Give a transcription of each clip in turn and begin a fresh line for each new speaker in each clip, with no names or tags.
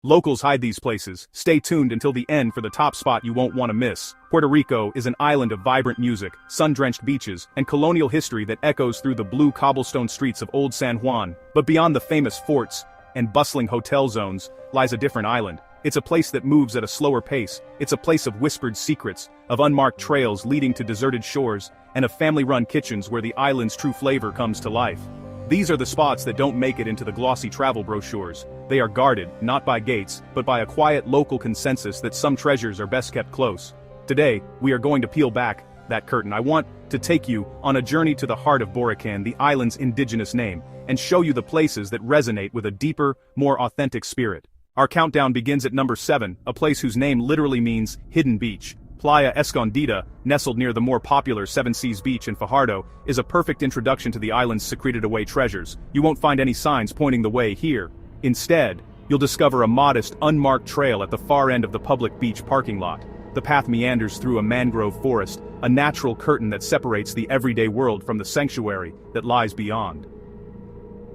Locals hide these places. Stay tuned until the end for the top spot you won't want to miss. Puerto Rico is an island of vibrant music, sun-drenched beaches, and colonial history that echoes through the blue cobblestone streets of Old San Juan. But beyond the famous forts and bustling hotel zones lies a different island. It's a place that moves at a slower pace. It's a place of whispered secrets, of unmarked trails leading to deserted shores, and of family-run kitchens where the island's true flavor comes to life. These are the spots that don't make it into the glossy travel brochures. They are guarded, not by gates, but by a quiet local consensus that some treasures are best kept close. Today, we are going to peel back that curtain. I want to take you on a journey to the heart of Borican, the island's indigenous name, and show you the places that resonate with a deeper, more authentic spirit. Our countdown begins at number 7, a place whose name literally means hidden beach. Playa Escondida, nestled near the more popular Seven Seas Beach in Fajardo, is a perfect introduction to the island's secreted away treasures. You won't find any signs pointing the way here. Instead, you'll discover a modest, unmarked trail at the far end of the public beach parking lot. The path meanders through a mangrove forest, a natural curtain that separates the everyday world from the sanctuary that lies beyond.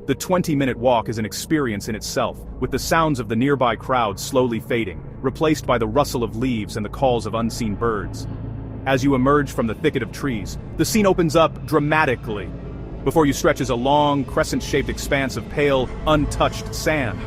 The 20-minute walk is an experience in itself, with the sounds of the nearby crowd slowly fading, replaced by the rustle of leaves and the calls of unseen birds. As you emerge from the thicket of trees, the scene opens up dramatically. Before you stretches a long, crescent-shaped expanse of pale, untouched sand.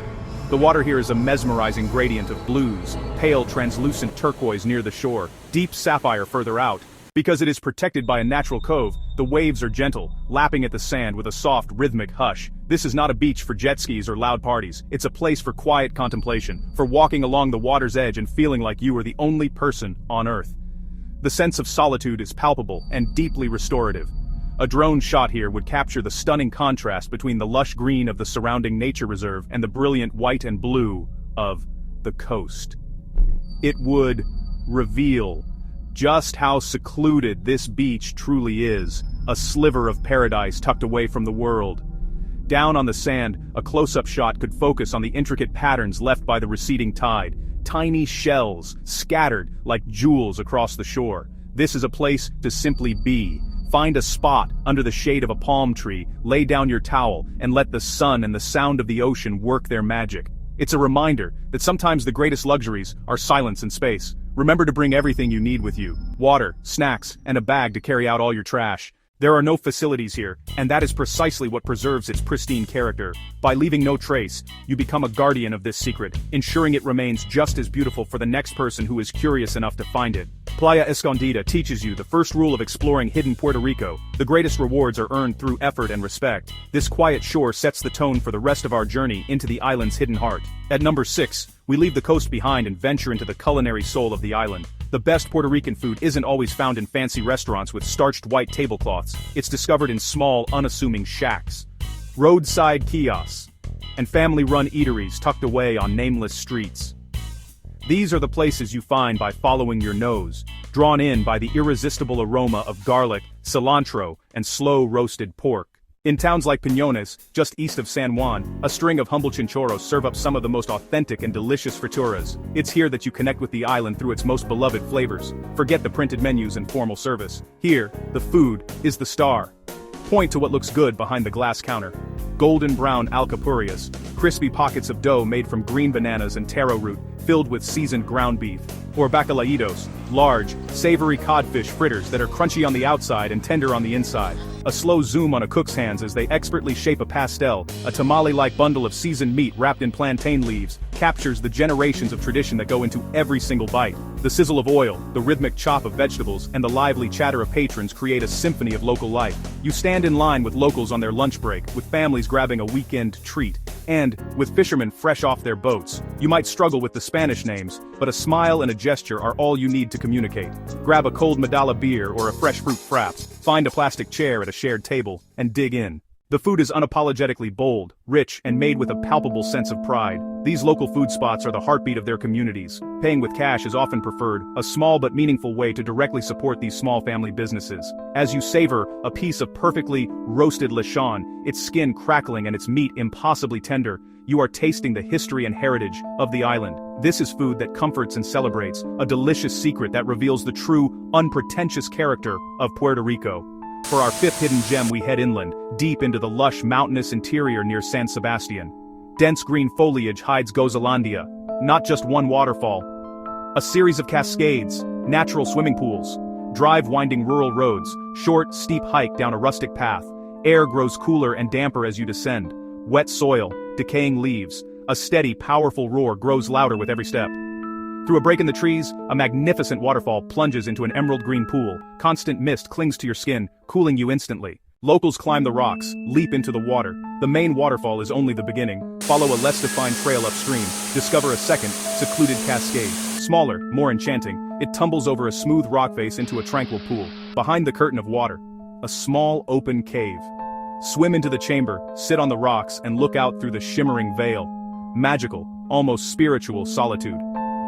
The water here is a mesmerizing gradient of blues, pale translucent turquoise near the shore, deep sapphire further out. Because it is protected by a natural cove, the waves are gentle, lapping at the sand with a soft, rhythmic hush. This is not a beach for jet skis or loud parties. It's a place for quiet contemplation, for walking along the water's edge and feeling like you are the only person on Earth. The sense of solitude is palpable and deeply restorative. A drone shot here would capture the stunning contrast between the lush green of the surrounding nature reserve and the brilliant white and blue of the coast. It would reveal just how secluded this beach truly is, a sliver of paradise tucked away from the world. Down on the sand, a close-up shot could focus on the intricate patterns left by the receding tide, tiny shells scattered like jewels across the shore. This is a place to simply be. Find a spot under the shade of a palm tree, lay down your towel, and let the sun and the sound of the ocean work their magic. It's a reminder that sometimes the greatest luxuries are silence and space. Remember to bring everything you need with you: water, snacks, and a bag to carry out all your trash. There are no facilities here, and that is precisely what preserves its pristine character. By leaving no trace, you become a guardian of this secret, ensuring it remains just as beautiful for the next person who is curious enough to find it. Playa Escondida teaches you the first rule of exploring hidden Puerto Rico: the greatest rewards are earned through effort and respect. This quiet shore sets the tone for the rest of our journey into the island's hidden heart. At number 6, we leave the coast behind and venture into the culinary soul of the island. The best Puerto Rican food isn't always found in fancy restaurants with starched white tablecloths. It's discovered in small, unassuming shacks, roadside kiosks, and family-run eateries tucked away on nameless streets. These are the places you find by following your nose, drawn in by the irresistible aroma of garlic, cilantro, and slow-roasted pork. In towns like Piñones, just east of San Juan, a string of humble chinchorros serve up some of the most authentic and delicious frituras. It's here that you connect with the island through its most beloved flavors. Forget the printed menus and formal service. Here, the food is the star. Point to what looks good behind the glass counter. Golden brown alcapurrias, crispy pockets of dough made from green bananas and taro root, filled with seasoned ground beef. Or bacalaitos, large, savory codfish fritters that are crunchy on the outside and tender on the inside. A slow zoom on a cook's hands as they expertly shape a pastel, a tamale-like bundle of seasoned meat wrapped in plantain leaves, captures the generations of tradition that go into every single bite. The sizzle of oil, the rhythmic chop of vegetables, and the lively chatter of patrons create a symphony of local life. You stand in line with locals on their lunch break, with families grabbing a weekend treat, and, with fishermen fresh off their boats. You might struggle with the Spanish names, but a smile and a gesture are all you need to communicate. Grab a cold Medalla beer or a fresh fruit frappe, find a plastic chair at a shared table, and dig in. The food is unapologetically bold, rich, and made with a palpable sense of pride. These local food spots are the heartbeat of their communities. Paying with cash is often preferred, a small but meaningful way to directly support these small family businesses. As you savor a piece of perfectly roasted lechon, its skin crackling and its meat impossibly tender, you are tasting the history and heritage of the island. This is food that comforts and celebrates, a delicious secret that reveals the true, unpretentious character of Puerto Rico. For our fifth hidden gem, we head inland, deep into the lush mountainous interior near San Sebastian. Dense green foliage hides Gozalandia, not just one waterfall. A series of cascades, natural swimming pools, drive winding rural roads, short, steep hike down a rustic path. Air grows cooler and damper as you descend. Wet soil, decaying leaves, a steady, powerful roar grows louder with every step. Through a break in the trees, a magnificent waterfall plunges into an emerald green pool. Constant mist clings to your skin, cooling you instantly. Locals climb the rocks, leap into the water. The main waterfall is only the beginning. Follow a less defined trail upstream. Discover a second, secluded cascade. Smaller, more enchanting, it tumbles over a smooth rock face into a tranquil pool. Behind the curtain of water, a small open cave. Swim into the chamber, sit on the rocks, and look out through the shimmering veil. Magical, almost spiritual solitude.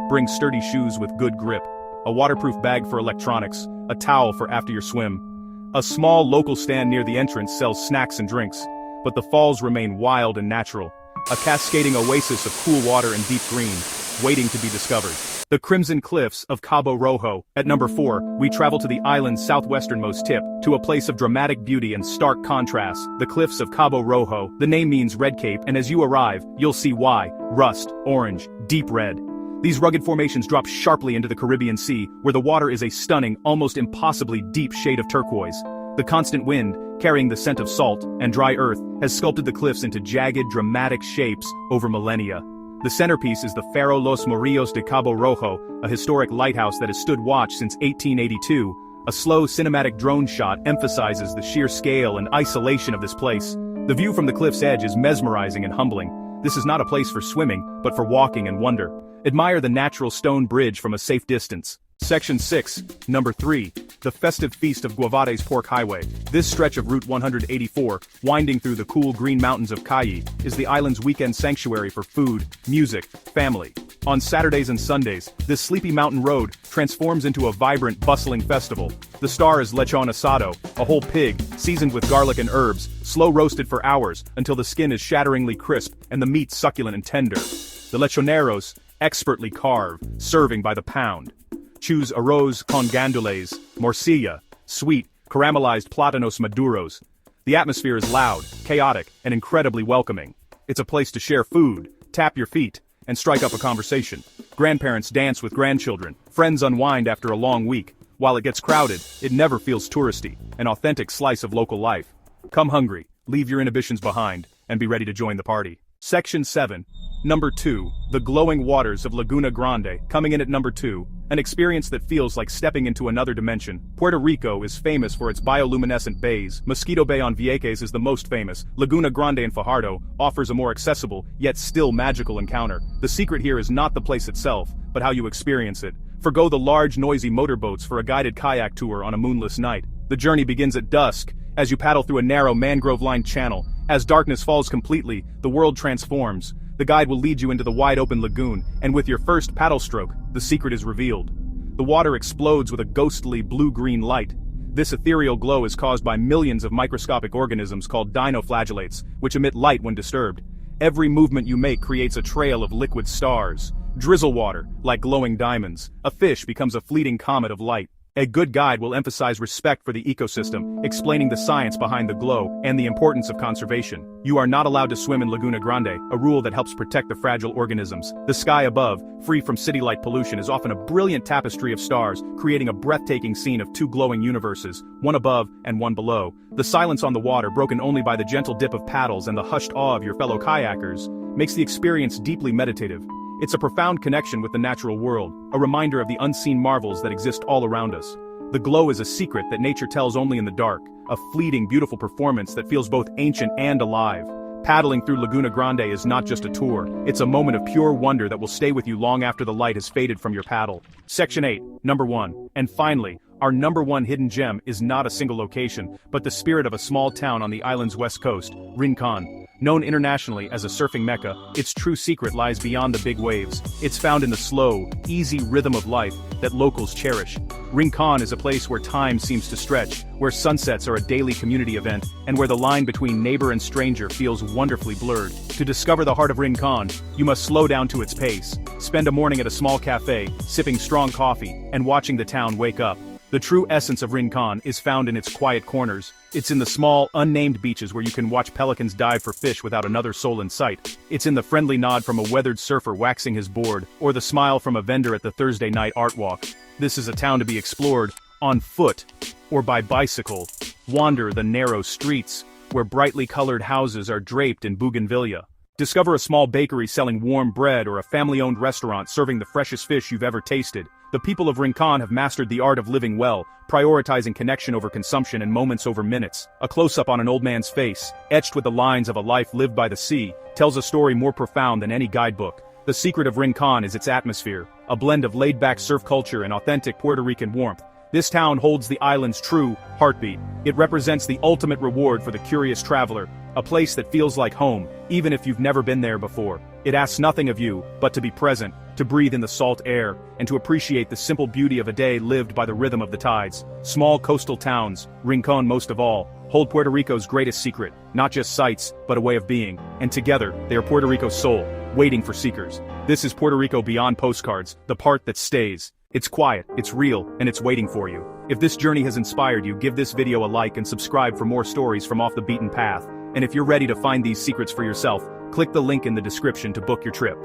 Bring sturdy shoes with good grip. A waterproof bag for electronics. A towel for after your swim. A small local stand near the entrance sells snacks and drinks. But the falls remain wild and natural. A cascading oasis of cool water and deep green, waiting to be discovered. The Crimson Cliffs of Cabo Rojo. At number 4, we travel to the island's southwesternmost tip, to a place of dramatic beauty and stark contrast, the Cliffs of Cabo Rojo. The name means Red Cape, and as you arrive, you'll see why. Rust, orange, deep red. These rugged formations drop sharply into the Caribbean Sea, where the water is a stunning, almost impossibly deep shade of turquoise. The constant wind, carrying the scent of salt and dry earth, has sculpted the cliffs into jagged, dramatic shapes over millennia. The centerpiece is the Faro Los Morillos de Cabo Rojo, a historic lighthouse that has stood watch since 1882. A slow cinematic drone shot emphasizes the sheer scale and isolation of this place. The view from the cliff's edge is mesmerizing and humbling. This is not a place for swimming, but for walking and wonder. Admire the natural stone bridge from a safe distance. Section 6, Number 3, the festive feast of Guavares Pork Highway. This stretch of Route 184, winding through the cool green mountains of Cayey, is the island's weekend sanctuary for food, music, family. On Saturdays and Sundays, this sleepy mountain road transforms into a vibrant, bustling festival. The star is lechon asado, a whole pig, seasoned with garlic and herbs, slow roasted for hours until the skin is shatteringly crisp and the meat succulent and tender. The lechoneros, expertly carve, serving by the pound. Choose arroz con gandules, morcilla, sweet, caramelized plátanos maduros. The atmosphere is loud, chaotic, and incredibly welcoming. It's a place to share food, tap your feet, and strike up a conversation. Grandparents dance with grandchildren, friends unwind after a long week. While it gets crowded, it never feels touristy, an authentic slice of local life. Come hungry, leave your inhibitions behind, and be ready to join the party. Section 7, Number 2, the glowing waters of Laguna Grande. Coming in at number 2, an experience that feels like stepping into another dimension. Puerto Rico is famous for its bioluminescent bays. Mosquito Bay on Vieques is the most famous. Laguna Grande in Fajardo offers a more accessible, yet still magical encounter. The secret here is not the place itself, but how you experience it. Forgo the large, noisy motorboats for a guided kayak tour on a moonless night. The journey begins at dusk, as you paddle through a narrow mangrove-lined channel. As darkness falls completely, the world transforms. The guide will lead you into the wide-open lagoon, and with your first paddle stroke, the secret is revealed. The water explodes with a ghostly blue-green light. This ethereal glow is caused by millions of microscopic organisms called dinoflagellates, which emit light when disturbed. Every movement you make creates a trail of liquid stars. Drizzle water, like glowing diamonds. A fish becomes a fleeting comet of light. A good guide will emphasize respect for the ecosystem, explaining the science behind the glow and the importance of conservation. You are not allowed to swim in Laguna Grande, a rule that helps protect the fragile organisms. The sky above, free from city light pollution, is often a brilliant tapestry of stars, creating a breathtaking scene of two glowing universes, one above and one below. The silence on the water, broken only by the gentle dip of paddles and the hushed awe of your fellow kayakers, makes the experience deeply meditative. It's a profound connection with the natural world, a reminder of the unseen marvels that exist all around us. The glow is a secret that nature tells only in the dark, a fleeting, beautiful performance that feels both ancient and alive. Paddling through Laguna Grande is not just a tour, it's a moment of pure wonder that will stay with you long after the light has faded from your paddle. Section 8, Number 1. And finally, our number 1 hidden gem is not a single location, but the spirit of a small town on the island's west coast, Rincon. Known internationally as a surfing mecca, its true secret lies beyond the big waves. It's found in the slow, easy rhythm of life that locals cherish. Rincon is a place where time seems to stretch, where sunsets are a daily community event, and where the line between neighbor and stranger feels wonderfully blurred. To discover the heart of Rincon, you must slow down to its pace. Spend a morning at a small cafe, sipping strong coffee, and watching the town wake up. The true essence of Rincon is found in its quiet corners. It's in the small, unnamed beaches where you can watch pelicans dive for fish without another soul in sight. It's in the friendly nod from a weathered surfer waxing his board, or the smile from a vendor at the Thursday night art walk. This is a town to be explored, on foot, or by bicycle. Wander the narrow streets, where brightly colored houses are draped in bougainvillea. Discover a small bakery selling warm bread or a family-owned restaurant serving the freshest fish you've ever tasted. The people of Rincon have mastered the art of living well, prioritizing connection over consumption and moments over minutes. A close-up on an old man's face, etched with the lines of a life lived by the sea, tells a story more profound than any guidebook. The secret of Rincon is its atmosphere, a blend of laid-back surf culture and authentic Puerto Rican warmth. This town holds the island's true heartbeat. It represents the ultimate reward for the curious traveler, a place that feels like home, even if you've never been there before. It asks nothing of you, but to be present, to breathe in the salt air, and to appreciate the simple beauty of a day lived by the rhythm of the tides. Small coastal towns, Rincon most of all, hold Puerto Rico's greatest secret, not just sights, but a way of being. And together, they are Puerto Rico's soul, waiting for seekers. This is Puerto Rico beyond postcards, the part that stays. It's quiet, it's real, and it's waiting for you. If this journey has inspired you, give this video a like and subscribe for more stories from off the beaten path. And if you're ready to find these secrets for yourself, click the link in the description to book your trip.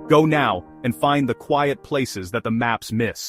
Go now and find the quiet places that the maps miss.